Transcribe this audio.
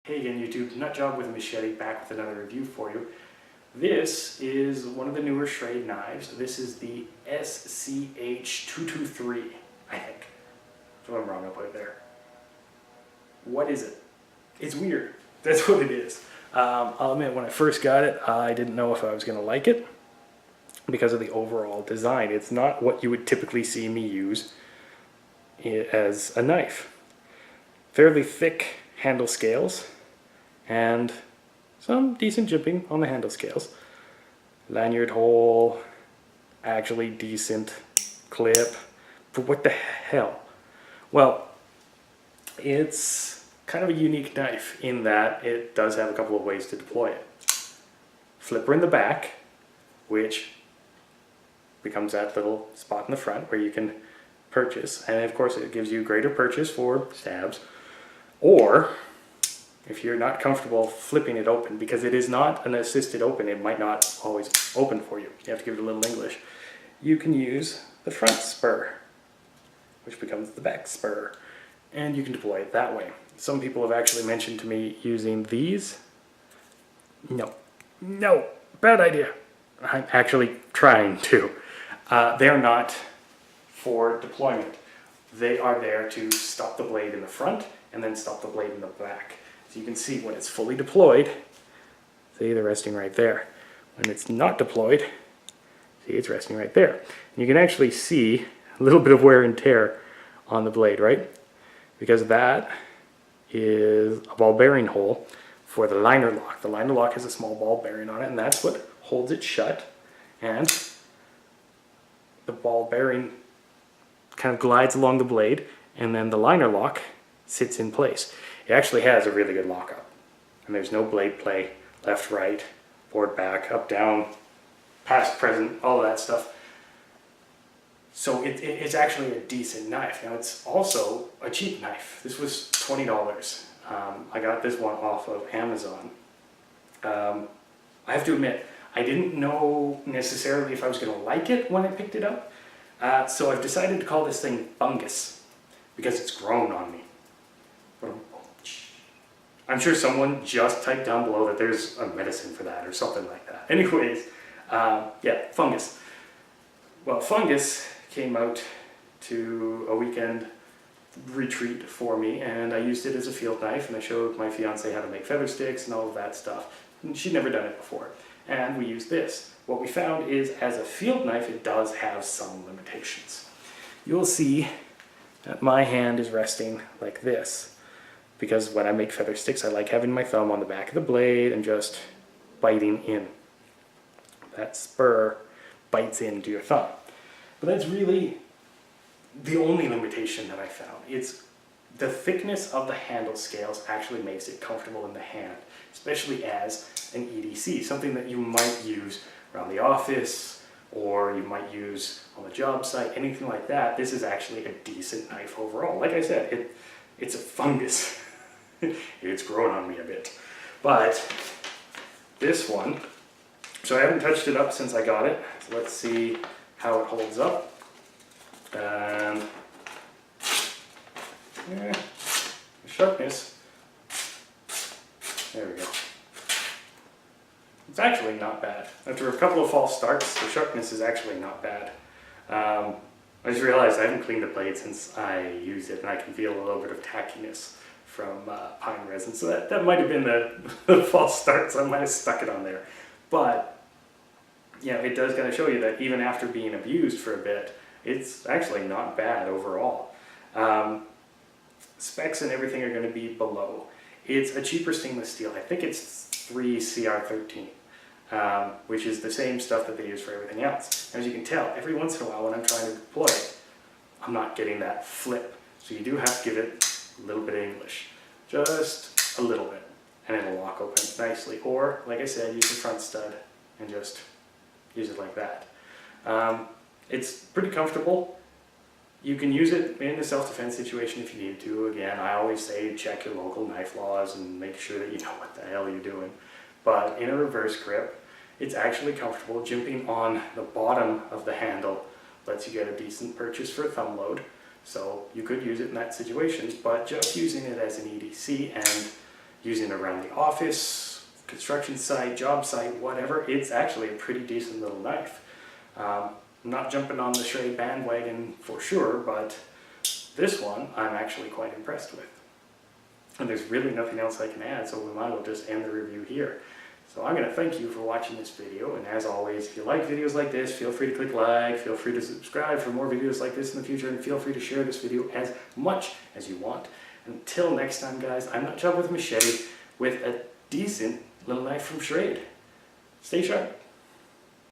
Hey again YouTube, Nutjob with a Machete back with another review for you. This is one of the newer Schrade knives. This is the SCH-223, I think. If I'm wrong, I'll put it there. What is it? It's weird. That's what it is. I'll admit, when I first got it, I didn't know if I was going to like it because of the overall design. It's not what you would typically see me use as a knife. Fairly thick handle scales and some decent jimping on the handle scales. Lanyard hole, actually decent clip. But what the hell? Well, it's kind of a unique knife in that it does have a couple of ways to deploy it. Flipper in the back, which becomes that little spot in the front where you can purchase, and of course it gives you greater purchase for stabs. Or if you're not comfortable flipping it open, because it is not an assisted open, it might not always open for you. You have to give it a little English. You can use the front spur, which becomes the back spur, and you can deploy it that way. Some people have actually mentioned to me using these. No, bad idea. I'm actually trying to. They're not for deployment. They are there to stop the blade in the front and then stop the blade in the back. So you can see when it's fully deployed, see, they're resting right there. When it's not deployed, see, it's resting right there. And you can actually see a little bit of wear and tear on the blade, right? Because that is a ball bearing hole for the liner lock. The liner lock has a small ball bearing on it, and that's what holds it shut. And the ball bearing kind of glides along the blade, and then the liner lock sits in place. It actually has a really good lockup, and there's no blade play, left, right, forward, back, up, down, past, present, all of that stuff. So it's actually a decent knife. Now it's also a cheap knife. This was $20. I got this one off of Amazon. I have to admit, I didn't know necessarily if I was going to like it when I picked it up. So I've decided to call this thing Fungus, because it's grown on me. I'm sure someone just typed down below that there's a medicine for that or something like that. Anyways, yeah, Fungus. Well, Fungus came out to a weekend retreat for me, and I used it as a field knife, and I showed my fiance how to make feather sticks and all of that stuff. And she'd never done it before. And we used this. What we found is, as a field knife, it does have some limitations. You'll see that my hand is resting like this, because when I make feather sticks, I like having my thumb on the back of the blade and just biting in. That spur bites into your thumb. But that's really the only limitation that I found. It's the thickness of the handle scales actually makes it comfortable in the hand, especially as an EDC, something that you might use around the office, or you might use on the job site, anything like that. This is actually a decent knife overall. Like I said, it's a Fungus. It's grown on me a bit. But this one, so I haven't touched it up since I got it. So let's see how it holds up. And yeah, the sharpness, there we go. It's actually not bad. After a couple of false starts, the sharpness is actually not bad. I just realized I haven't cleaned the blade since I used it, and I can feel a little bit of tackiness from pine resin. So that might have been the false starts. I might have stuck it on there. But, you know, it does kind of show you that even after being abused for a bit, it's actually not bad overall. Specs and everything are going to be below. It's a cheaper stainless steel. I think it's 3CR13. Which is the same stuff that they use for everything else. As you can tell, every once in a while when I'm trying to deploy it, I'm not getting that flip. So you do have to give it a little bit of English. Just a little bit. And it'll lock open nicely. Or, like I said, use the front stud and just use it like that. It's pretty comfortable. You can use it in a self-defense situation if you need to. Again, I always say check your local knife laws and make sure that you know what the hell you're doing. But in a reverse grip, it's actually comfortable. Jimping on the bottom of the handle lets you get a decent purchase for a thumb load. So you could use it in that situation, but just using it as an EDC and using it around the office, construction site, job site, whatever, it's actually a pretty decent little knife. I'm not jumping on the Schrade bandwagon for sure, but this one I'm actually quite impressed with. And there's really nothing else I can add, so we might as well just end the review here. So I'm going to thank you for watching this video, and as always, if you like videos like this, feel free to click like, feel free to subscribe for more videos like this in the future, and feel free to share this video as much as you want. Until next time, guys, I'm Nutjob with a Machete with a decent little knife from Schrade. Stay sharp.